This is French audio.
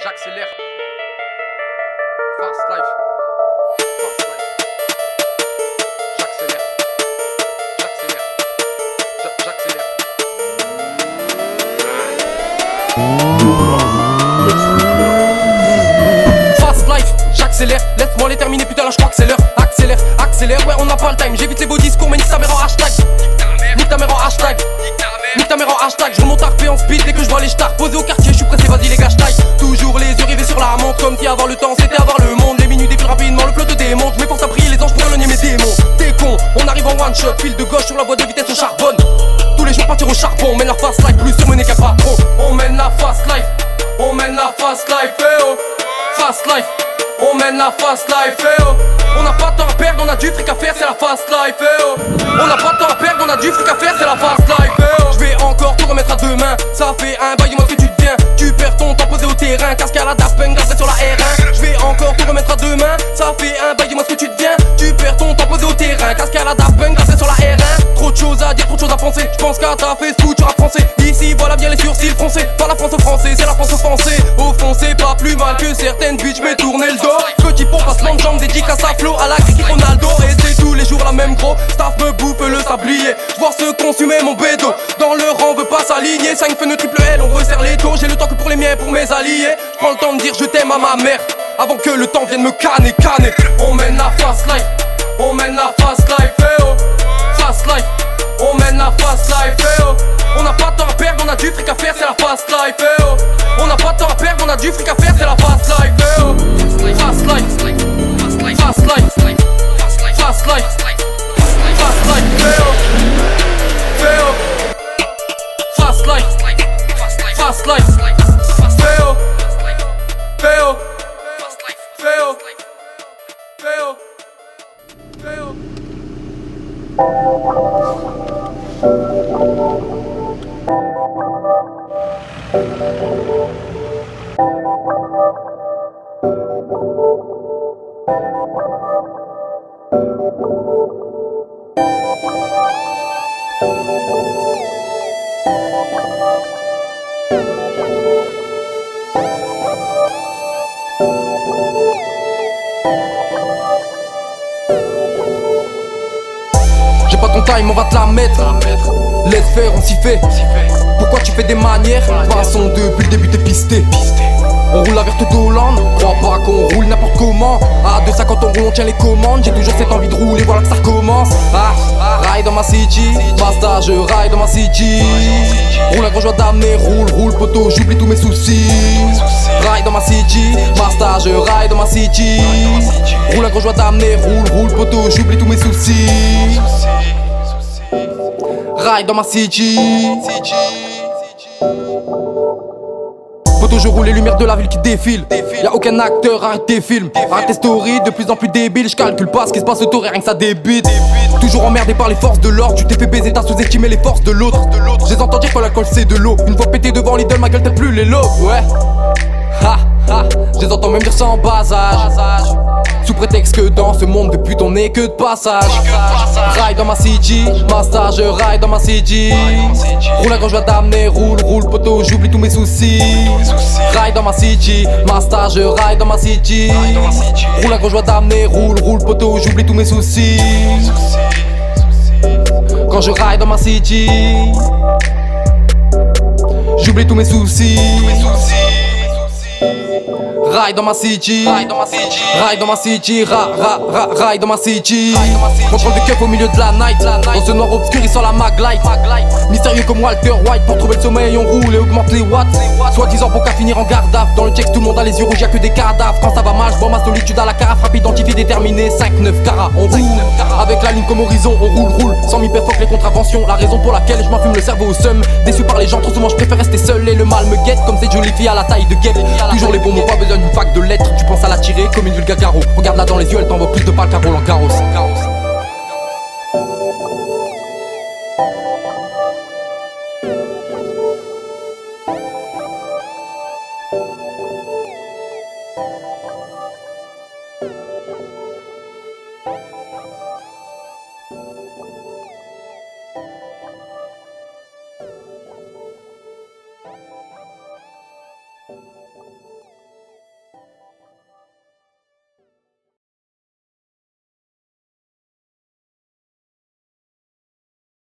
J'accélère. Fast life. Fast life. J'accélère. J'accélère. J'accélère. Fast life, j'accélère. Laisse-moi les terminer, putain là je crois que c'est l'heure. Accélère, accélère, ouais on n'a pas le time. J'évite les beaux discours, mais nique ta mère en hashtag. Nique ta mère en hashtag. Nique ta mère en hashtag. Je remonte à RP en speed dès que je vois les stars posés au quartier. Je suis pressé, vas-y les gars, j'taille. Toujours les yeux rivés sur la montre. Comme si avoir le temps c'était avoir le monde. Les minutes défilent rapidement, le flot te démonte. Mais pour ça prier les anges pour éloigner mes démons. T'es con, on arrive en one shot. File de gauche sur la voie de vitesse au charbonne. Tous les jours partir au charbon. On mène la fast life, plus surmené qu'un patron. On mène la fast life. On mène la fast life, eh oh. Fast life. On mène la fast life, eh oh. On n'a pas de temps à perdre, on a du fric à faire, c'est la fast life, eh oh. On n'a pas de temps à perdre, on a du fric à faire, c'est la fast life, eh oh. Je vais encore tout remettre à demain. Ça fait un bail, dis-moi ce que tu deviens. Tu perds ton temps posé au terrain. Casque à la Daft Punk, gardé sur la R1. Je vais encore tout remettre à demain. Ça fait un bail, dis-moi ce que tu deviens. Tu perds ton temps posé au terrain. Casque à la Daft Punk, gardé sur la R1. Trop de choses à dire, trop de choses à penser. Je pense qu'à ta face tout, tu rap français. Ici, voilà bien les sourcils français. Pas la France aux français, c'est la France aux français. Au fond, c'est pas plus mal que certaines bitches, mais tourner le dos. Petit pont passe l'enjambe, dédicace à Flo, à la Cristiano Ronaldo. Et c'est tous les jours la même gros. Staff me bouffe le sablier. J'vois se consumer mon bédo. Dans le rang, veut pas s'aligner. 5 feux triple L, on resserre les taux. J'ai le temps que pour les miens, pour mes alliés. J'prends le temps de dire je t'aime à ma mère. Avant que le temps vienne me canner. On mène la fast life. On mène la fast life, eh oh. Fast life. On mène la fast life, eh oh. On n'a pas de temps à perdre, on a du fric à faire, c'est la fast life, eh oh. On n'a pas de temps à perdre, on a du fric à faire, c'est la fast life, eh oh. Fast life. Fast life. Fast life. Fast life, eh oh. Eh oh. Fast life. Fast life. Eh oh. Eh oh. Eh oh. Eh oh. Eh oh. J'ai pas ton time, on va te la mettre. Laisse faire, on s'y fait. Pourquoi tu fais des manières? Façon depuis le début t'es pisté. On roule la verte d'Hollande. Crois pas qu'on roule n'importe comment. À 2 ça quand on roule on tient les commandes. J'ai toujours cette envie de rouler, voilà que ça recommence. Ride dans ma city. Basta, je ride dans ma city. Roule la grosse joie d'amener. Roule poteau, j'oublie tous mes soucis. Ride dans ma city. Basta, je ride dans ma city. Roule la grosse joie d'amener. Roule poteau, j'oublie tous mes soucis. Ride dans ma city. Poto je roule les lumières de la ville qui défilent. Y'a aucun acteur, arrête tes films. Arrête tes stories, de plus en plus débiles. J'calcule pas ce qui se passe autour et rien que ça débite. Toujours emmerdé par les forces de l'ordre. Tu t'es fait baiser, t'as sous-estimé les forces de l'autre. Je les entends dire que l'alcool c'est de l'eau. Une fois pété devant l'idole, ma gueule t'es plus les lots. Ouais. Je les entends même dire ça en bas âge. Sous prétexte que dans ce monde de pute on n'est que de passage. Ride dans ma city, master je ride dans ma city. Roule la grosse joie d'amener, roule poteau, j'oublie tous mes soucis. Ride dans ma city, master je ride dans ma city. Roule la grosse joie d'amener, roule poteau, j'oublie tous mes soucis. Quand je ride dans ma city, j'oublie tous mes soucis. Ride dans ma city, ride dans ma city, ride dans ma city, ride dans ma city. Contrôle de keuf au milieu de la night. Dans ce noir obscur il sort la maglight. Mystérieux comme Walter White. Pour trouver le sommeil on roule et augmente les watts. Soit disant pour qu'à finir en garde à vue. Dans le check tout le monde a les yeux rouges, y'a que des cadavres. Quand ça va mal je bois ma solitude à la carafe. Rap identifié déterminé 5-9 carats. On roule avec la ligne comme horizon. On roule sans m'hyperfoque les contraventions. La raison pour laquelle je m'enfume le cerveau au seum. Déçu par les gens trop souvent je préfère rester seul. Et le mal me guette comme cette jolie fille à la taille de guêpe. Toujours les bons mots, pas besoin d'une fac de lettres. Tu penses à la tirer comme une vulgaire garrot. Regarde-la dans les yeux, elle t'envoie plus de balles qu'un Roland Garros.